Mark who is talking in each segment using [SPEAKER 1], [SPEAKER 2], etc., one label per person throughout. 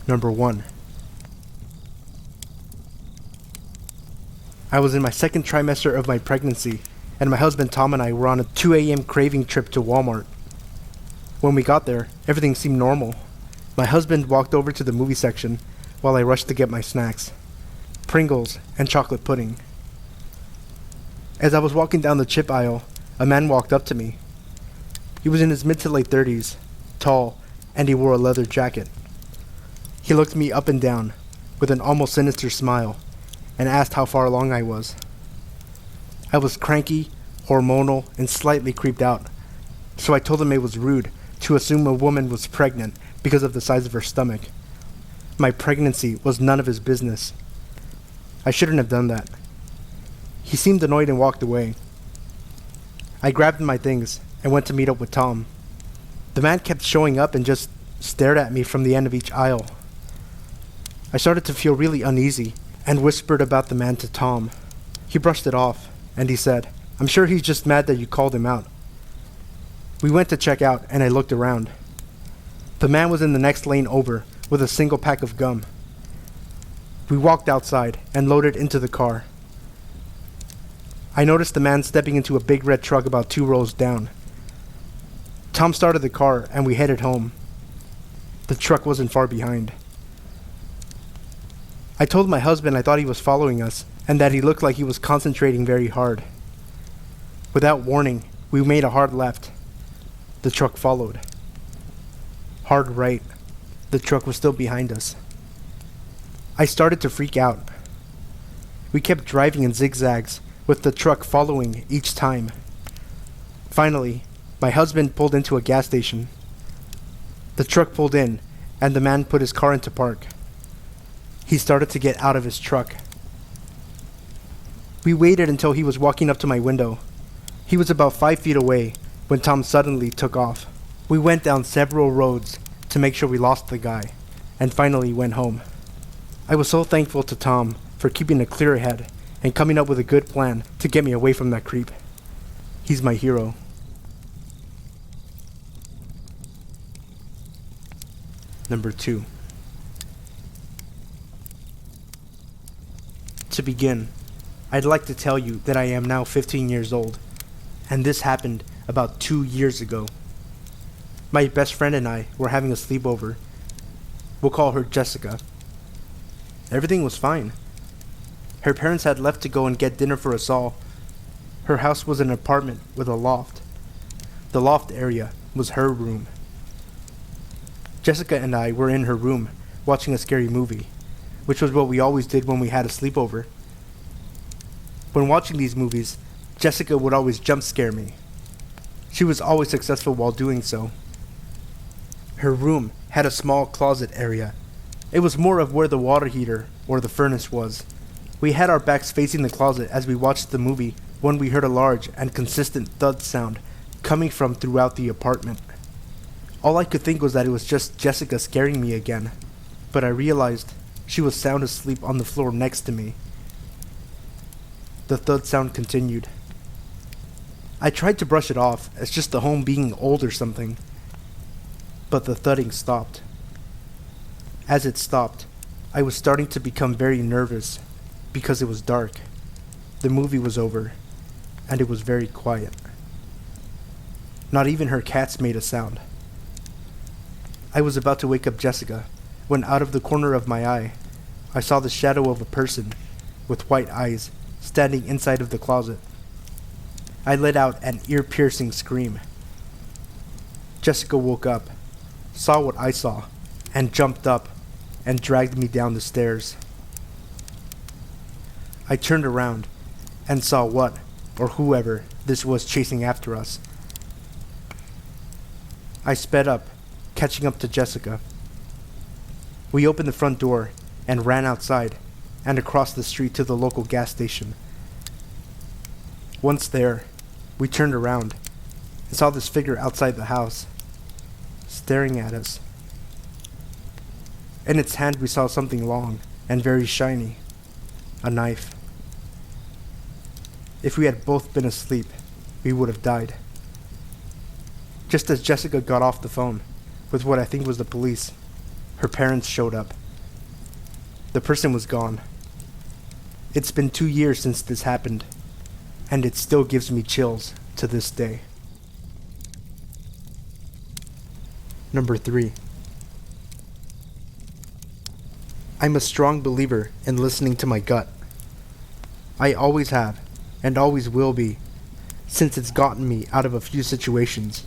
[SPEAKER 1] Number 1. I was in my second trimester of my pregnancy, and my husband Tom and I were on a 2 a.m. craving trip to Walmart. When we got there, everything seemed normal. My husband walked over to the movie section while I rushed to get my snacks, Pringles and chocolate pudding. As I was walking down the chip aisle, a man walked up to me. He was in his mid to late 30s, tall, and he wore a leather jacket. He looked me up and down with an almost sinister smile and asked how far along I was. I was cranky, hormonal, and slightly creeped out, so I told him it was rude to assume a woman was pregnant because of the size of her stomach. My pregnancy was none of his business. I shouldn't have done that. He seemed annoyed and walked away. I grabbed my things and went to meet up with Tom. The man kept showing up and just stared at me from the end of each aisle. I started to feel really uneasy and whispered about the man to Tom. He brushed it off, and he said, "I'm sure he's just mad that you called him out." We went to check out, and I looked around. The man was in the next lane over with a single pack of gum. We walked outside and loaded into the car. I noticed the man stepping into a big red truck about 2 rows down. Tom started the car, and we headed home. The truck wasn't far behind. I told my husband I thought he was following us and that he looked like he was concentrating very hard. Without warning, we made a hard left. The truck followed. Hard right. The truck was still behind us. I started to freak out. We kept driving in zigzags, with the truck following each time. Finally, my husband pulled into a gas station. The truck pulled in, and the man put his car into park. He started to get out of his truck. We waited until he was walking up to my window. He was about 5 feet away when Tom suddenly took off. We went down several roads to make sure we lost the guy, and finally went home. I was so thankful to Tom for keeping a clear head and coming up with a good plan to get me away from that creep. He's my hero. Number 2. To begin, I'd like to tell you that I am now 15 years old, and this happened about 2 years ago. My best friend and I were having a sleepover. We'll call her Jessica. Everything was fine. Her parents had left to go and get dinner for us all. Her house was an apartment with a loft. The loft area was her room. Jessica and I were in her room watching a scary movie, which was what we always did when we had a sleepover. When watching these movies, Jessica would always jump scare me. She was always successful while doing so. Her room had a small closet area. It was more of where the water heater or the furnace was. We had our backs facing the closet as we watched the movie when we heard a large and consistent thud sound coming from throughout the apartment. All I could think was that it was just Jessica scaring me again, but I realized she was sound asleep on the floor next to me. The thud sound continued. I tried to brush it off as just the home being old or something, but the thudding stopped. As it stopped, I was starting to become very nervous because it was dark. The movie was over, and it was very quiet. Not even her cats made a sound. I was about to wake up Jessica when out of the corner of my eye, I saw the shadow of a person with white eyes standing inside of the closet. I let out an ear-piercing scream. Jessica woke up, saw what I saw, and jumped up and dragged me down the stairs. I turned around and saw what, or whoever, this was chasing after us. I sped up, catching up to Jessica. We opened the front door and ran outside and across the street to the local gas station. Once there, we turned around and saw this figure outside the house, staring at us. In its hand we saw something long and very shiny, a knife. If we had both been asleep, we would have died. Just as Jessica got off the phone with what I think was the police, her parents showed up. the person was gone. It's been 2 years since this happened, and it still gives me chills to this day. Number 3. I'm a strong believer in listening to my gut. I always have, and always will be, since it's gotten me out of a few situations.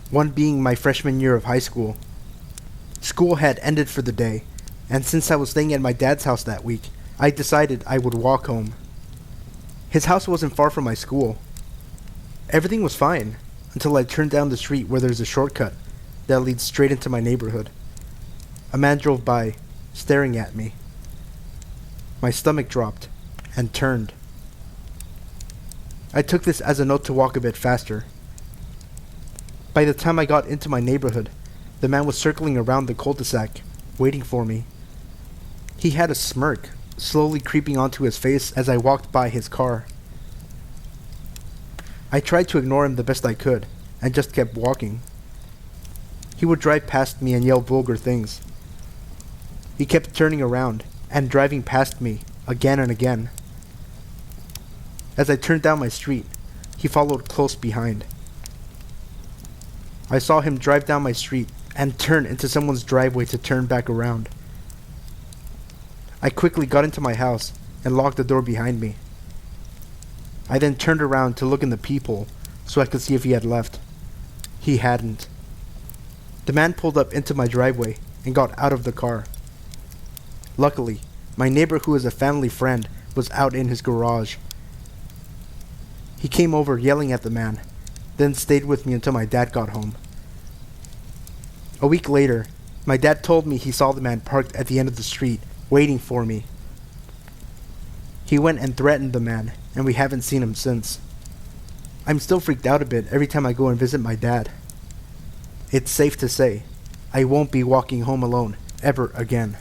[SPEAKER 1] One being my freshman year of high school. School had ended for the day, and since I was staying at my dad's house that week, I decided I would walk home. His house wasn't far from my school. Everything was fine until I turned down the street where there's a shortcut that leads straight into my neighborhood. A man drove by, staring at me. My stomach dropped and turned. I took this as a note to walk a bit faster. By the time I got into my neighborhood, the man was circling around the cul-de-sac, waiting for me. He had a smirk slowly creeping onto his face as I walked by his car. I tried to ignore him the best I could, and just kept walking. He would drive past me and yell vulgar things. He kept turning around and driving past me again and again. As I turned down my street, he followed close behind. I saw him drive down my street and turn into someone's driveway to turn back around. I quickly got into my house and locked the door behind me. I then turned around to look in the peephole so I could see if he had left. He hadn't. The man pulled up into my driveway and got out of the car. Luckily, my neighbor, who is a family friend, was out in his garage. He came over yelling at the man, then stayed with me until my dad got home. A week later, my dad told me he saw the man parked at the end of the street, waiting for me. He went and threatened the man, and we haven't seen him since. I'm still freaked out a bit every time I go and visit my dad. It's safe to say, I won't be walking home alone ever again.